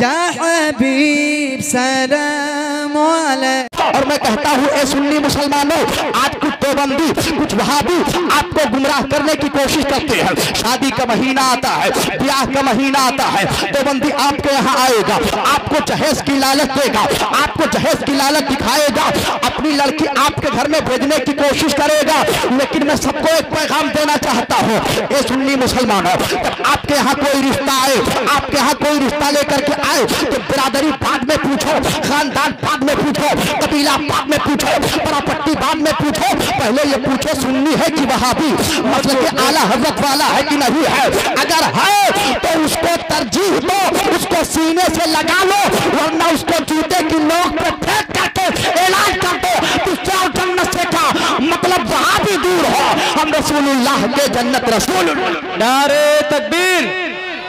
या हबीब सलाम अलैक। और मैं कहता हूँ ए सुन्नी मुसलमानों, आज कुछ देवबंदी कुछ वहाबी आपको गुमराह करने की कोशिश करते हैं। शादी का महीना आता है, ब्याह का महीना आता है, देवबंदी आपके यहाँ आएगा, आपको जहेज की लालच देगा, आपको जहेज की लालच दिखाएगा, अपनी लड़की आपके घर में भेजने की कोशिश करेगा। लेकिन मैं सबको एक पैगाम देना चाहता हूँ ए सुन्नी मुसलमानों, जब आपके यहाँ कोई रिश्ता आए, आपके यहाँ कोई रिश्ता लेकर के आए तो बिरादरी बाद में पूछो, खानदान बाद में पूछो, कबीला बाद में पूछो, प्रॉपर्टी बाद में पूछो, पहले ये पूछो सुन्नी है कि वहाबी, मतलब के आला हजरत वाला है कि नहीं है। अगर है तो उसको तरजीह दो, उसको सीने से लगा लो, वरना उसको जूते की नोक पे फेंक करके ऐलान कर दो दूसरा जन्नत से का मतलब वहाबी दूर हो, हम रसूलुल्लाह के जन्नत रसूल। नारे तकबीर,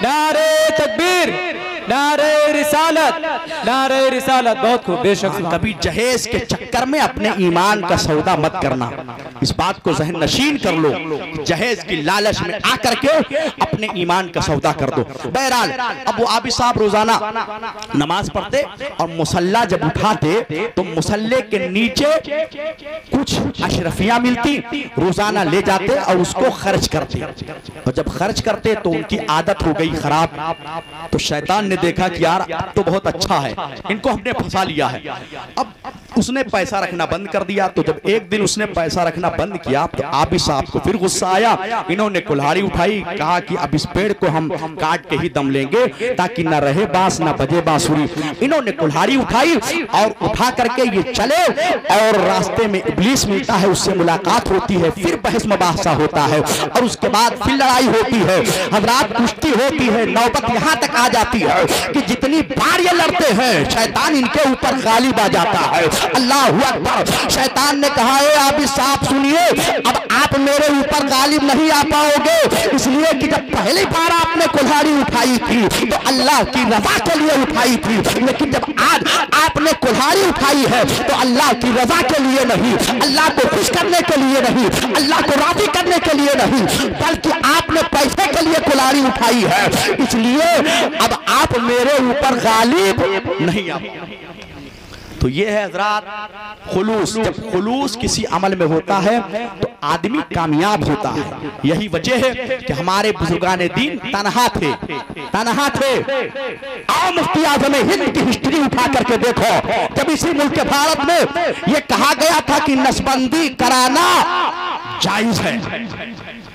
नारे तकबीर, नारे रिसालत, नारे रिसालत। बहुत खूब, बेशक। कभी जहेज के चक्कर में अपने ईमान का सौदा मत करना, इस बात को जहन नशीन कर लो। जहेज की लालच में आकर के अपने ईमान का सौदा कर दो। बहरहाल अब वो आबी साहब रोजाना नमाज पढ़ते और मुसल्ला जब उठाते तो मुसल्ले के नीचे कुछ अशरफियां मिलती, रोजाना ले जाते और उसको खर्च करते। और जब खर्च करते तो उनकी आदत हो गई खराब। तो शैतान ने देखा कि यार तो बहुत अच्छा है, इनको हमने फंसा लिया है। अब उसने पैसा रखना बंद कर दिया। तो जब एक दिन उसने पैसा रखना बंद किया तो आबी साहब को फिर गुस्सा आया। इन्होंने कुल्हाड़ी उठाई, कहा कि अब इस पेड़ को हम काट के ही दम लेंगे ताकि न रहे बांस न बजे बांसुरी। इन्होंने कुल्हाड़ी उठाई और उठा करके ये चले और रास्ते में इब्लीस मिलता है, उससे मुलाकात होती है, फिर बहस मुबाहसा होता है और उसके बाद फिर लड़ाई होती है, हज़रात कुश्ती होती है। नौबत यहाँ तक आ जाती है कि जितनी बार ये लड़ते हैं शैतान इनके ऊपर गालिब आ जाता है। अल्लाह अकबर। शैतान ने कहा है आबी साहब सुनिए, अब आप मेरे ऊपर गालिब नहीं आ पाओगे, इसलिए कि जब पहली बार आपने कुल्हाड़ी उठाई थी तो अल्लाह की रजा के लिए उठाई थी, लेकिन जब आज आपने कुल्हाड़ी उठाई है तो अल्लाह की रजा के लिए नहीं, अल्लाह को खुश करने के लिए नहीं, अल्लाह को राजी करने के लिए नहीं, बल्कि आपने पैसे के लिए कुल्हाड़ी उठाई है, इसलिए अब आप मेरे ऊपर गालिब नहीं आ। तो ये है हज़रात खुलूस। जब खुलूस किसी अमल में होता है तो आदमी कामयाब होता है। यही वजह है कि हमारे बुजुर्गाने दीन तनहा थे, तनहा थे। आओ मुफ्ती आज़म हिंद की हिस्ट्री उठा करके देखो, जब इसी मुल्क भारत में ये कहा गया था कि नसबंदी कराना जायज है,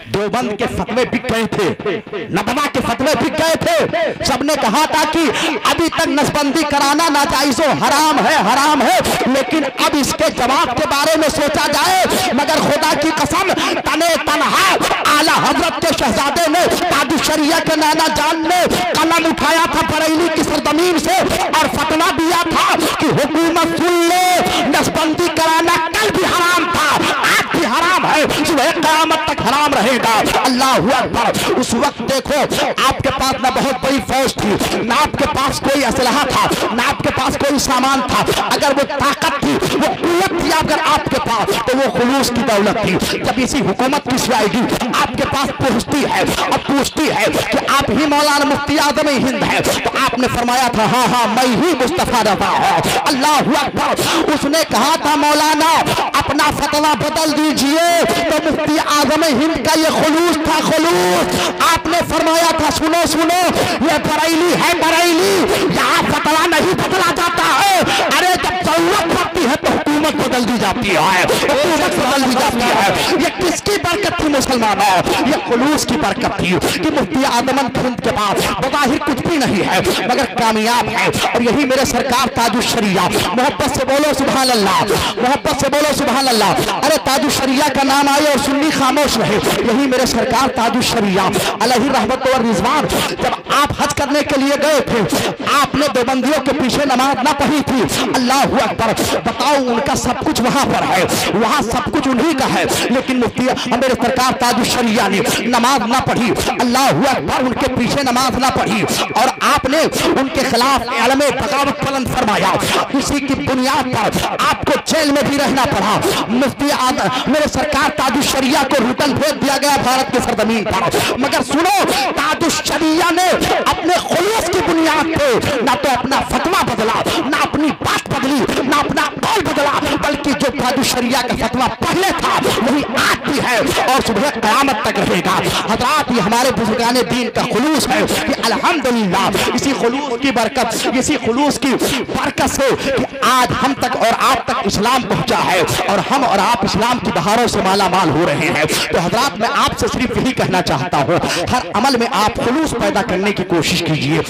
देवबंद के फतवे बिक गए थे, नदवा के फतवे बिक गए थे, सबने कहा था कि अभी तक नसबंदी कराना नाजायज हराम है, हराम है, लेकिन अब इसके जवाब के बारे में सोचा जाए। मगर खुदा की कसम तने तनहा आला हजरत के शहजादे ने ताजुश शरिया के नाना जान ने कलम उठाया था बरेली की सरजमीन से और फतवा दिया था कि हुकूमत सुन ले, नसबंदी कराना कल भी हराम था, आज भी हराम है, सुबह क़यामत तक हराम रहेगा। अल्लाह अकबर। उस वक्त देखो आपके पास ना बहुत बड़ी फौज थी, ना आपके पास कोई असलहा था, ना आपके पास कोई सामान था, अगर वो ताकत थी, वो कुव्वत थी अगर आपके पास, तो वो खुलूस की दौलत थी। जब इसी हुकूमत की आएगी आपके पास पूछती है, अब पूछती है कि आप ही मौलाना मुफ्ती आज़म हिंद है, तो आपने फरमाया था हाँ हाँ मैं ही मुस्तफा रज़ा हूं। अल्लाह अकबर। उसने कहा था मौलाना अपना फतवा बदल दीजिए, तो मुफ्ती आज़म हिंद का ये खुलूस था, खुलूस। आपने फरमाया था सुनो सुनो, ये बरेली है, बरेली, यहाँ फतवा नहीं बदला जाता है, अरे जब जरूरत पड़ती है तो हुकूमत बदल दी जाती है, हुकूमत बदल दी जाती है। ये किसकी बरकत थी मुसलमानों? ये खुलूस की बरकत थी कि मुफ्ती आज़म हिंद के पास बज़ाहिर कुछ भी नहीं है मगर कामयाब है। और यही मेरे सरकार ताजुश शरिया, मोहब्बत से बोलो सुभान अल्लाह, मोहब्बत से बोलो सुभान अल्लाह। अरे ताजुश शरिया का नाम आए और सुन्नी खामोश रहे, यही मेरे सरकार ताजुश शरिया अलैहि रहमत व रिज़वान। जब आप हज करने के लिए गए थे, आपने देवबंदियों के पीछे नमाज ना पढ़ी थी, अल्लाह अकबर। बताओ उनका सब कुछ वहां पर है, वहां सब कुछ उन्हीं का है, लेकिन मुफ्ती मेरे सरकार ताजुश शरिया ने नमाज ना पढ़ी, अल्लाह अकबर, उनके पीछे नमाज ना पढ़ी और आपने उनके खिलाफ आलमे बगावत बुलंद फरमाया। इसी की बुनियाद पर आपको जेल में भी रहना पड़ा। मुफ्ती मेरे सरकार ताजुश शरिया को रिटर्न भेज दिया गया भारत की सरजमीन पर। मगर सुनो, ताजुश शरिया ने अपने खुलूस की बुनियाद रखे, ना तो अपना फतवा बदला, ना अपनी बात बदली, ना अपना कौल बदला, बल्कि जो कादू शरिया का फतवा पहले था वही आज भी है और सुबह क़यामत तक रहेगा। हज़रात, ये हमारे बुजुर्गाने दीन का खुलूस है कि अल्हम्दुलिल्लाह इसी खुलूस की बरकत, इसी खुलूस की बरकत से कि आज हम तक और आप तक इस्लाम पहुंचा है और हम और आप इस्लाम की बहारों से माला माल हो रहे हैं। तो हज़रात, मैं आपसे सिर्फ यही कहना चाहता हूँ, हर अमल में आप खुलूस पैदा करने की कोशिश कीजिए।